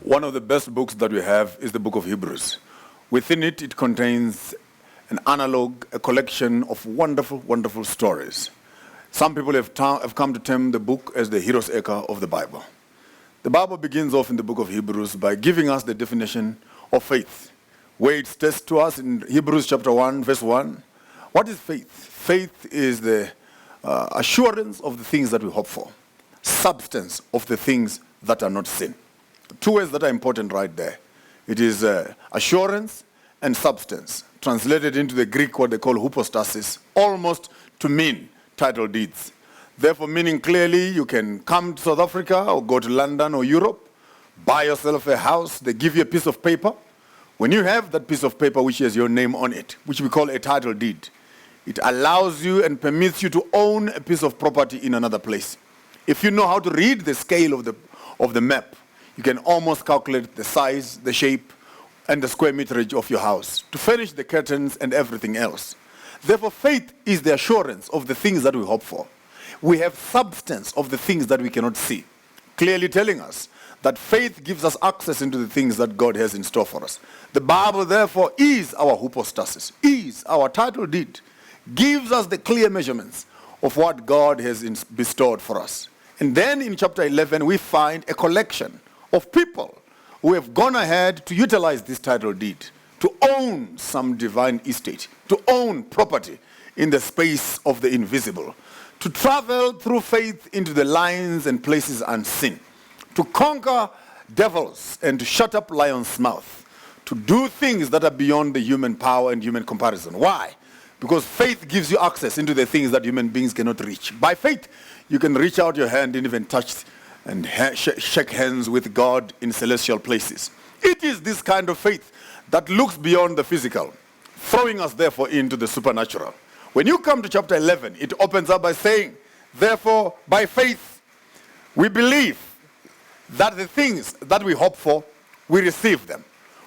One of the best books that we have is the book of Hebrews. Within it, it contains an analog, a collection of wonderful, wonderful stories. Some people have come to term the book as the hero's acre of the Bible. The Bible begins off in the book of Hebrews by giving us the definition of faith, where it states to us in Hebrews chapter 1, verse 1, what is faith? Faith is the assurance of the things that we hope for, substance of the things that are not seen. Two words that are important right there. It is assurance and substance, translated into the Greek what they call hypostasis, almost to mean title deeds. Therefore, meaning clearly you can come to South Africa or go to London or Europe, buy yourself a house, they give you a piece of paper. When you have that piece of paper which has your name on it, which we call a title deed, it allows you and permits you to own a piece of property in another place. If you know how to read the scale of the map, you can almost calculate the size, the shape, and the square meterage of your house to furnish the curtains and everything else. Therefore, faith is the assurance of the things that we hope for. We have substance of the things that we cannot see, clearly telling us that faith gives us access into the things that God has in store for us. The Bible, therefore, is our hypostasis, is our title deed, gives us the clear measurements of what God has bestowed for us. And then in chapter 11, we find a collection of people who have gone ahead to utilize this title deed, to own some divine estate, to own property in the space of the invisible, to travel through faith into the lines and places unseen, to conquer devils and to shut up lions' mouth, to do things that are beyond the human power and human comparison. Why? Because faith gives you access into the things that human beings cannot reach. By faith, you can reach out your hand and even touch and shake hands with God in celestial places. It is this kind of faith that looks beyond the physical, throwing us therefore into the supernatural. When you come to chapter 11, it opens up by saying, therefore, by faith, we believe that the things that we hope for, we receive them.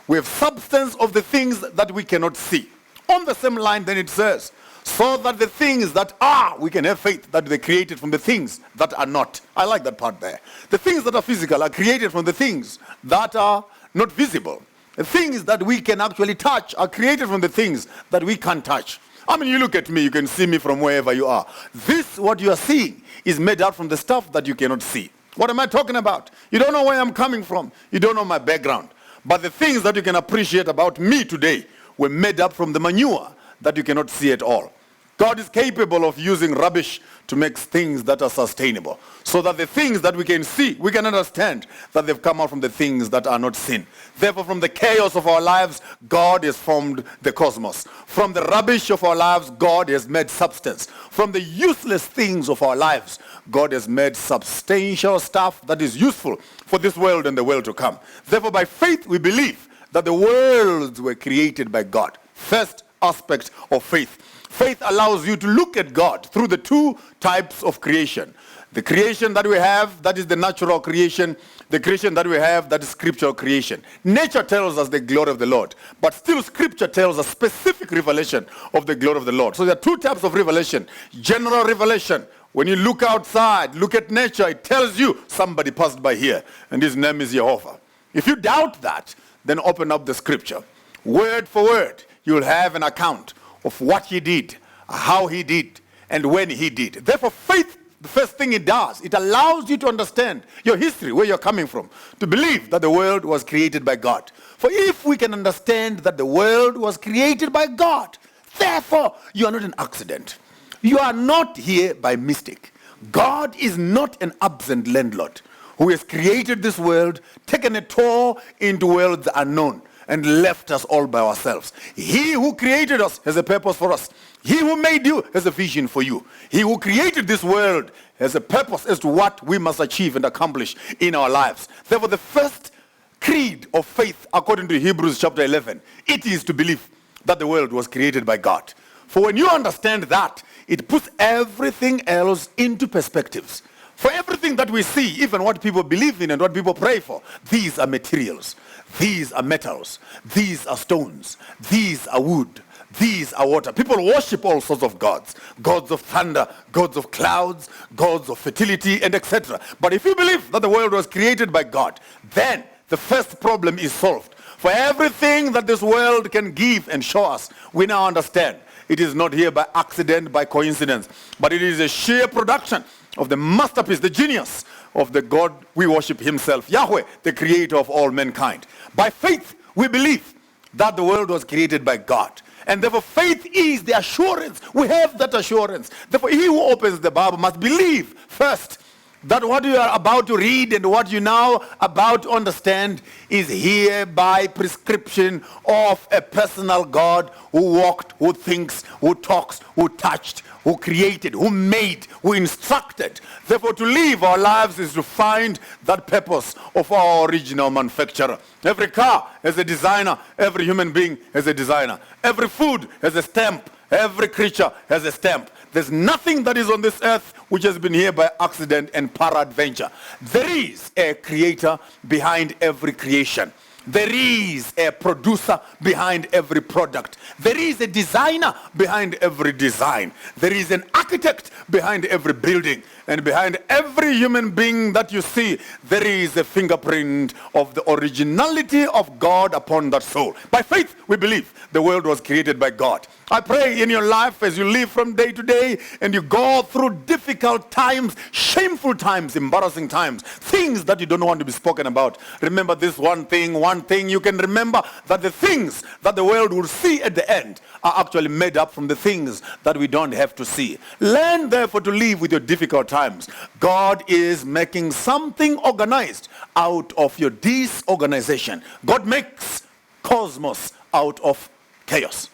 We have substance of the things that we cannot see. On the same line, then it says, so that the things that are, we can have faith that they're created from the things that are not. I like that part there. The things that are physical are created from the things that are not visible. The things that we can actually touch are created from the things that we can't touch. I mean, you look at me, you can see me from wherever you are. This, what you are seeing, is made out from the stuff that you cannot see. What am I talking about? You don't know where I'm coming from. You don't know my background. But the things that you can appreciate about me today were made up from the manure that you cannot see at all. God is capable of using rubbish to make things that are sustainable, so that the things that we can see, we can understand that they've come out from the things that are not seen. Therefore, from the chaos of our lives, God has formed the cosmos. From the rubbish of our lives, God has made substance. From the useless things of our lives, God has made substantial stuff that is useful for this world and the world to come. Therefore, by faith, we believe that the worlds were created by God. First aspect of faith. Faith allows you to look at God through the two types of creation. The creation that we have, that is the natural creation. The creation that we have, that is scriptural creation. Nature tells us the glory of the Lord, but still scripture tells us specific revelation of the glory of the Lord. So there are two types of revelation. General revelation. When you look outside, look at nature, it tells you somebody passed by here, and his name is Jehovah. If you doubt that, then open up the scripture. Word for word, you'll have an account of what he did, how he did, and when he did. Therefore, faith, the first thing it does, it allows you to understand your history, where you're coming from, to believe that the world was created by God. For if we can understand that the world was created by God, therefore, you are not an accident. You are not here by mistake. God is not an absent landlord who has created this world, taken a tour into worlds unknown, and left us all by ourselves. He who created us has a purpose for us. He who made you has a vision for you. He who created this world has a purpose as to what we must achieve and accomplish in our lives. Therefore, the first creed of faith, according to Hebrews chapter 11, it is to believe that the world was created by God. For when you understand that, it puts everything else into perspectives. For everything that we see, even what people believe in and what people pray for, these are materials. These are metals. These are stones. These are wood. These are water. People worship all sorts of gods. Gods of thunder, gods of clouds, gods of fertility, and etc. But if you believe that the world was created by God, then the first problem is solved. For everything that this world can give and show us, we now understand it is not here by accident, by coincidence, but it is a sheer production of the masterpiece, the genius of the God we worship himself, Yahweh, the creator of all mankind. By faith, we believe that the world was created by God. And therefore, faith is the assurance. We have that assurance. Therefore, he who opens the Bible must believe first that what you are about to read and what you now about to understand is here by prescription of a personal God who walked, who thinks, who talks, who touched, who created, who made, who instructed. Therefore, to live our lives is to find that purpose of our original manufacturer. Every car has a designer. Every human being has a designer. Every food has a stamp. Every creature has a stamp. There's nothing that is on this earth which has been here by accident and peradventure. There is a creator behind every creation. There is a producer behind every product. There is a designer behind every design. There is an architect behind every building. And behind every human being that you see, there is a fingerprint of the originality of God upon that soul. By faith, we believe the world was created by God. I pray in your life as you live from day to day and you go through difficult times, shameful times, embarrassing times, things that you don't want to be spoken about. Remember this one thing you can remember, that the things that the world will see at the end are actually made up from the things that we don't have to see. Learn therefore to live with your difficult times. God is making something organized out of your disorganization. God makes cosmos out of chaos.